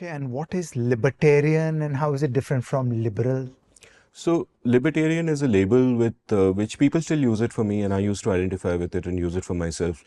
Okay, and what is libertarian and how is it different from liberal? So libertarian is a label with which people still use it for me, and I used to identify with it and use it for myself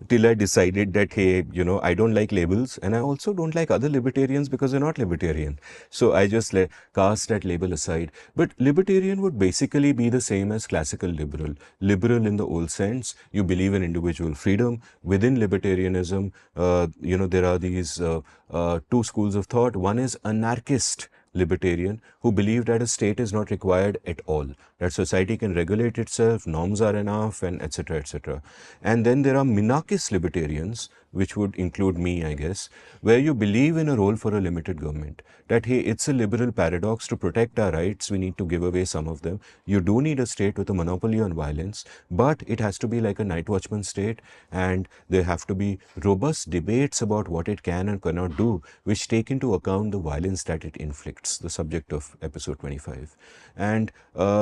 till I decided that, hey, I don't like labels, and I also don't like other libertarians because they're not libertarian. So I just cast that label aside. But libertarian would basically be the same as classical liberal. Liberal in the old sense, you believe in individual freedom. Within libertarianism, there are these two schools of thought. One is anarchist libertarian, who believe that a state is not required at all, that society can regulate itself, norms are enough, and etc. etc. And then there are minarchist libertarians, which would include me, I guess, where you believe in a role for a limited government. That, hey, it's a liberal paradox. To protect our rights, we need to give away some of them. You do need a state with a monopoly on violence, but it has to be like a night watchman state, and there have to be robust debates about what it can and cannot do, which take into account the violence that it inflicts, the subject of episode 25. And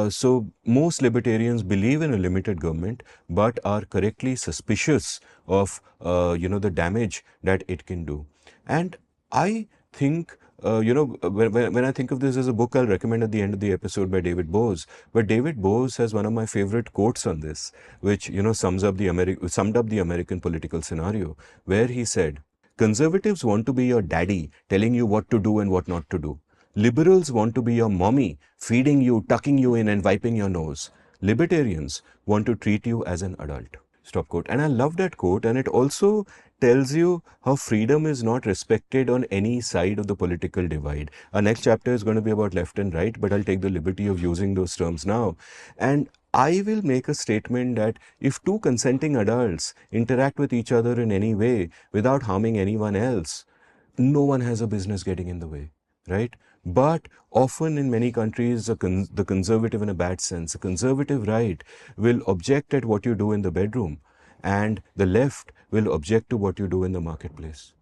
so most libertarians believe in a limited government, but are correctly suspicious of the damage that it can do. And I think when I think of this as a book, I'll recommend at the end of the episode by David Bose. But David Bose has one of my favorite quotes on this, which summed up the American political scenario, where he said, "Conservatives want to be your daddy, telling you what to do and what not to do. Liberals want to be your mommy, feeding you, tucking you in, and wiping your nose. Libertarians want to treat you as an adult." Stop quote. And I love that quote, and it also tells you how freedom is not respected on any side of the political divide. Our next chapter is going to be about left and right, but I'll take the liberty of using those terms now. And I will make a statement that if two consenting adults interact with each other in any way without harming anyone else, no one has a business getting in the way, right? But often in many countries, the conservative, in a bad sense, a conservative right will object at what you do in the bedroom, and the left will object to what you do in the marketplace.